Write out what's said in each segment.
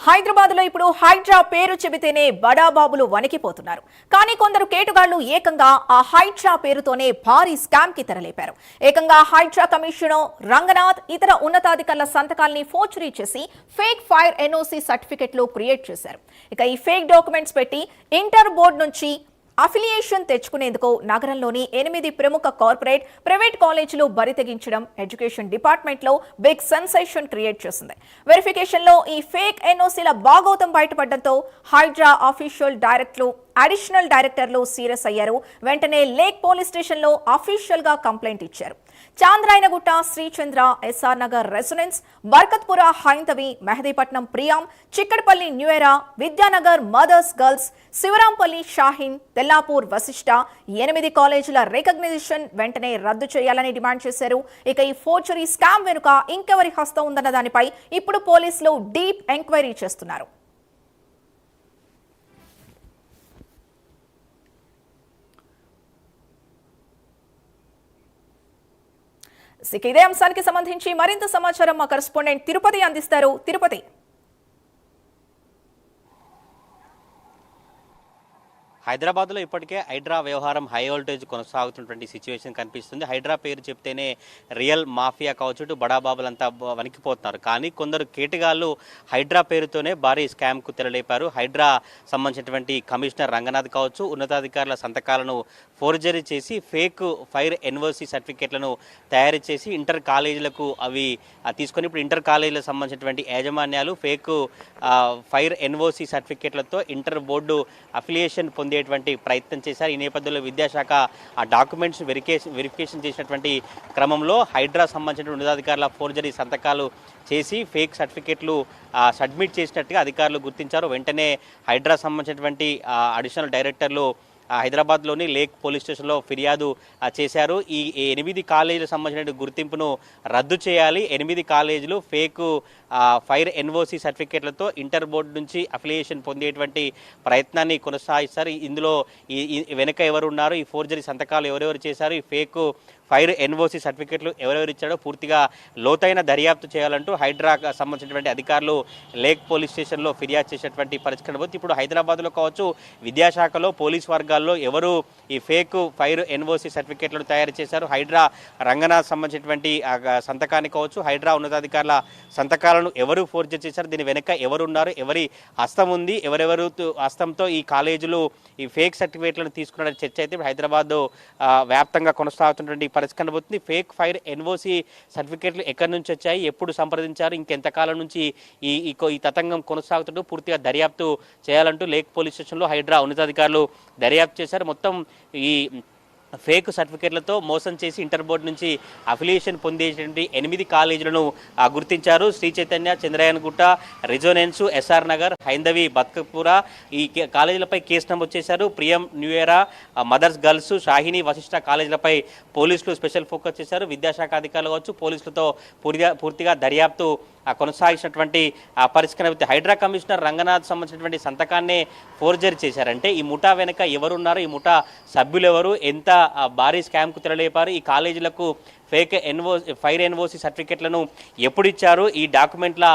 హైదరాబాద్ లో ఇప్పుడు హైడ్రా పేరు చెబితేనే బడాబాబులు వణికిపోతున్నారు. కానీ కొందరు కేటుగాళ్లు ఏకంగా ఆ హైడ్రా పేరుతోనే భారీ స్కామ్ కి తెరలేపారు. ఏకంగా హైడ్రా కమిషనర్ రంగనాథ్ ఇతర ఉన్నతాధికారుల సంతకాల్ని ఫోర్జరీ చేసి ఫేక్ ఫైర్ ఎన్ఓసి సర్టిఫికెట్లు క్రియేట్ చేశారు. ఇక ఈ ఫేక్ డాక్యుమెంట్స్ పెట్టి ఇంటర్ బోర్డు నుంచి అఫిలియేషన్ తెచ్చుకునేందుకు నగరంలోని 8 ప్రముఖ కార్పొరేట్ ప్రైవేట్ కాలేజీలు బరితెగించడం ఎడ్యుకేషన్ డిపార్ట్మెంట్ లో బిగ్ సెన్సేషన్ క్రియేట్ చేసింది. వెరిఫికేషన్ లో ఈ ఫేక్ ఎన్ఓసీల భాగోతం బయటపడడంతో హైడ్రా ఆఫీషియల్ అడిషనల్ డైరెక్టర్లు సీరియస్ అయ్యారు. వెంటనే లేక్ పోలీస్ స్టేషన్ లో అఫీషియల్ గా కంప్లైంట్ ఇచ్చారు. Chandrayangutta, Srichandra, SR Nagar residence, Barkatpura Haindavi, Mehdipatnam Priyam, Chikkadpally న్యూఎరా, Vidyanagar mothers girls, Shivarampalli Shaheen, Tellapur Vasishta 8 కాలేజీల రికగ్నిషన్ వెంటనే రద్దు చేయాలని డిమాండ్ చేశారు. ఇక ఈ ఫోర్జరీ స్కామ్ వెనుక ఇంకెవరి హస్తం ఉందన్న దానిపై ఇప్పుడు పోలీసులు డీప్ ఎంక్వైరీ చేస్తున్నారు. ఇదే అంశానికి సంబంధించి మరింత సమాచారం మా కరెస్పాండెంట్ తిరుపతి అందిస్తారు. తిరుపతి, హైదరాబాద్లో ఇప్పటికే హైడ్రా వ్యవహారం హై వోల్టేజ్ కొనసాగుతున్నటువంటి సిచ్యువేషన్ కనిపిస్తుంది. హైడ్రా పేరు చెప్తేనే రియల్ మాఫియా కావచ్చు, బడాబాబులంతా వణికిపోతున్నారు. కానీ కొందరు కేటగాళ్లు హైడ్రా పేరుతోనే భారీ స్కామ్కు తెరలేపారు. హైడ్రా సంబంధించినటువంటి కమిషనర్ రంగనాథ్ కావచ్చు, ఉన్నతాధికారుల సంతకాలను ఫోర్జరీ చేసి ఫేక్ ఫైర్ ఎన్ఓసి సర్టిఫికేట్లను తయారు చేసి ఇంటర్ కాలేజీలకు అవి తీసుకొని ఇప్పుడు ఇంటర్ కాలేజీలకు సంబంధించినటువంటి యాజమాన్యాలు ఫేక్ ఫైర్ ఎన్ఓసి సర్టిఫికేట్లతో ఇంటర్ బోర్డు అఫిలియేషన్ పొందేటువంటి ప్రయత్నం చేశారు. ఈ నేపథ్యంలో విద్యాశాఖ ఆ డాక్యుమెంట్స్ వెరిఫికేషన్ చేసినటువంటి క్రమంలో హైడ్రా సంబంధించిన ఉన్నతాధికారుల ఫోర్జరీ సంతకాలు చేసి ఫేక్ సర్టిఫికేట్లు సబ్మిట్ చేసినట్టుగా అధికారులు గుర్తించారు. వెంటనే హైడ్రా సంబంధించినటువంటి అడిషనల్ డైరెక్టర్లు హైదరాబాద్లోని లేక్ పోలీస్ స్టేషన్లో ఫిర్యాదు చేశారు. ఈ 8 కాలేజీలకు సంబంధించిన గుర్తింపును రద్దు చేయాలి. 8 కాలేజీలు ఫేక్ ఫైర్ ఎన్ఓసి సర్టిఫికేట్లతో ఇంటర్ బోర్డు నుంచి అఫిలియేషన్ పొందేటువంటి ప్రయత్నాన్ని కొనసాగిస్తారు. ఇందులో ఈ వెనుక ఎవరు ఉన్నారు, ఈ ఫోర్జరీ సంతకాలు ఎవరెవరు చేశారు, ఈ ఫేక్ ఫైర్ ఎన్ఓసి సర్టిఫికేట్లు ఎవరెవరు ఇచ్చాడో పూర్తిగా లోతైన దర్యాప్తు చేయాలంటూ హైడ్రాకు సంబంధించినటువంటి అధికారులు లేక్ పోలీస్ స్టేషన్లో ఫిర్యాదు చేసేటువంటి పరిస్థితి. ఇప్పుడు హైదరాబాద్లో కావచ్చు, విద్యాశాఖలో పోలీస్ వర్గాల్లో ఎవరు ఈ ఫేక్ ఫైర్ ఎన్ఓసి సర్టిఫికేట్లను తయారు చేశారు, హైడ్రా రంగనాథ్ సంబంధించినటువంటి సంతకాన్ని కావచ్చు, హైడ్రా ఉన్నతాధికారుల సంతకాలను ఎవరు ఫోర్జరీ చేశారు, దీని వెనుక ఎవరున్నారు, ఎవరి హస్తం ఉంది, ఎవరెవరు హస్తంతో ఈ కాలేజీలు ఈ ఫేక్ సర్టిఫికేట్లను తీసుకున్న చర్చ అయితే హైదరాబాద్ వ్యాప్తంగా కొనసాగుతున్నటువంటి పరిస్థితి కనబడుతుంది. ఫేక్ ఫైర్ ఎన్ఓసి సర్టిఫికేట్లు ఎక్కడి నుంచి వచ్చాయి, ఎప్పుడు సంప్రదించారు, ఇంకెంతకాలం నుంచి ఈ తతంగం కొనసాగుతుంటూ పూర్తిగా దర్యాప్తు చేయాలంటూ లేక్ పోలీస్ స్టేషన్లో హైడ్రా ఉన్నతాధికారులు దర్యాప్తు చేశారు. మొత్తం ఈ ఫేక్ సర్టిఫికేట్లతో మోసం చేసి ఇంటర్ బోర్డు నుంచి అఫిలియేషన్ పొందేటువంటి 8 కాలేజీలను గుర్తించారు. శ్రీ చైతన్య, చంద్రయానగుట్ట, రెజోనెన్స్, ఎస్ఆర్ నగర్, హైందవి, బత్కపుర ఈ కాలేజీలపై కేసు నమోదు చేశారు. ప్రియం న్యూఎరా, మదర్స్ గర్ల్స్, షాహిని, వశిష్ట కాలేజీలపై పోలీసులు స్పెషల్ ఫోకస్ చేశారు. విద్యాశాఖ అధికారులు కావచ్చు, పోలీసులతో పూర్తిగా దర్యాప్తు కొనసాగించినటువంటి పరిస్థితి. హైడ్రా కమిషనర్ రంగనాథ్ సంబంధించినటువంటి సంతకాన్నే ఫోర్జరీ చేశారంటే ఈ ముఠా వెనుక ఎవరున్నారు, ఈ ముఠా సభ్యులు ఎవరు, ఎంత భారీ స్కామ్కు తెరలేపారు, ఈ కాలేజీలకు ఫేక్ ఫైర్ ఎన్ఓసి సర్టిఫికెట్లను ఎప్పుడు ఇచ్చారు, ఈ డాక్యుమెంట్ల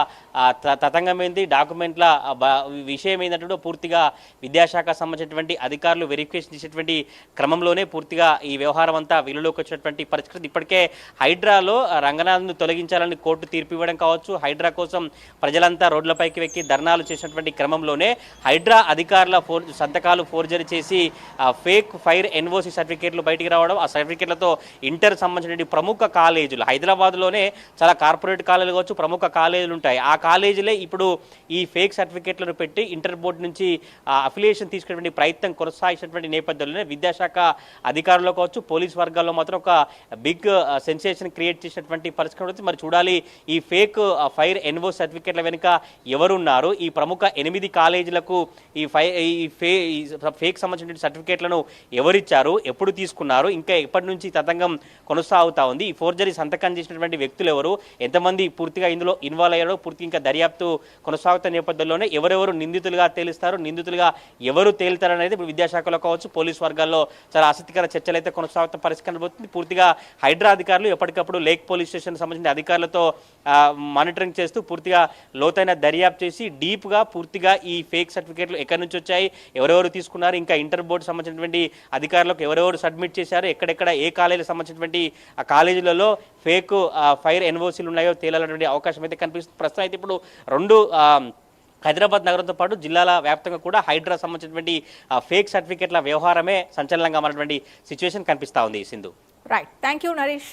తతంగం ఏంది, డాక్యుమెంట్ల విషయం ఏంటంటే పూర్తిగా విద్యాశాఖ సంబంధించినటువంటి అధికారులు వెరిఫికేషన్ చేసేటువంటి క్రమంలోనే పూర్తిగా ఈ వ్యవహారం అంతా వెలుగులోకి వచ్చినటువంటి పరిస్థితి. ఇప్పటికే హైడ్రాలో రంగనాథ్ను తొలగించాలని కోర్టు తీర్పు ఇవ్వడం కావచ్చు, హైడ్రా కోసం ప్రజలంతా రోడ్లపైకి వెక్కి ధర్నాలు చేసినటువంటి క్రమంలోనే హైడ్రా అధికారుల సంతకాలు ఫోర్జరీ చేసి ఫేక్ ఫైర్ ఎన్ఓసి సర్టిఫికేట్లు బయటికి రావడం, ఆ సర్టిఫికేట్లతో ఇంటర్ సంబంధించిన ప్రముఖ కాలేజీలు హైదరాబాద్లోనే చాలా కార్పొరేట్ కాలేజీలు కావచ్చు, ప్రముఖ కాలేజీలు ఉంటాయి. ఆ కాలేజీలే ఇప్పుడు ఈ ఫేక్ సర్టిఫికేట్లను పెట్టి ఇంటర్ బోర్డు నుంచి అఫిలియేషన్ తీసుకునేటువంటి ప్రయత్నం కొనసాగించినటువంటి నేపథ్యంలోనే విద్యాశాఖ అధికారులు కావచ్చు, పోలీస్ వర్గాల్లో మాత్రం ఒక బిగ్ సెన్సేషన్ క్రియేట్ చేసినటువంటి పరిస్థితి. మరి చూడాలి ఈ ఫేక్ ఫైర్ ఎన్ఓ సర్టిఫికేట్ల వెనుక ఎవరున్నారు, ఈ ప్రముఖ 8 కాలేజీలకు ఈ ఫేక్ సంబంధించిన సర్టిఫికేట్లను ఎవరిచ్చారు, ఎప్పుడు తీసుకున్నారు, ఇంకా ఎప్పటి నుంచి తతంగం కొనసాగుతా ఉంది. ఈ ఫోర్జరీ సంతకం చేసినటువంటి వ్యక్తులు ఎవరు, ఎంతమంది పూర్తిగా ఇందులో ఇన్వాల్వ్ అయ్యారో పూర్తి ఇంకా దర్యాప్తు కొనసాగుతున్న నేపథ్యంలోనే ఎవరెవరు నిందితులుగా తేలుస్తారు, నిందితులుగా ఎవరు తేలుతారనేది ఇప్పుడు విద్యాశాఖలో కావచ్చు పోలీస్ వర్గాల్లో చాలా ఆసక్తికర చర్చలు అయితే కొనసాగుతున్న పరిస్థితి కనబడుతుంది. పూర్తిగా హైడ్రా అధికారులు ఎప్పటికప్పుడు లేక్ పోలీస్ స్టేషన్ సంబంధించిన అధికారులతో మానిటరింగ్ చేస్తూ పూర్తిగా లోతైన దర్యాప్తు చేసి డీప్గా పూర్తిగా ఈ ఫేక్ సర్టిఫికేట్లు ఎక్కడి నుంచి వచ్చాయి, ఎవరెవరు తీసుకున్నారు, ఇంకా ఇంటర్ బోర్డు సంబంధించినటువంటి అధికారులకు ఎవరెవరు సబ్మిట్ చేశారు, ఎక్కడెక్కడ ఏ కాలేజీలకు సంబంధించినటువంటి ఆ కాలేజీలలో ఫేక్ ఫైర్ ఎన్ఓసీలు ఉన్నాయో తేలాలనేటువంటి అవకాశం అయితే కనిపిస్తుంది. ప్రస్తుతం అయితే ఇప్పుడు రెండు హైదరాబాద్ నగరంతో పాటు జిల్లాల వ్యాప్తంగా కూడా హైడ్రా సంబంధించినటువంటి ఫేక్ సర్టిఫికేట్ల వ్యవహారమే సంచలనంగా ఉన్నటువంటి సిచ్యువేషన్ కనిపిస్తూ ఉంది. Sindhu. Right, thank you Naresh.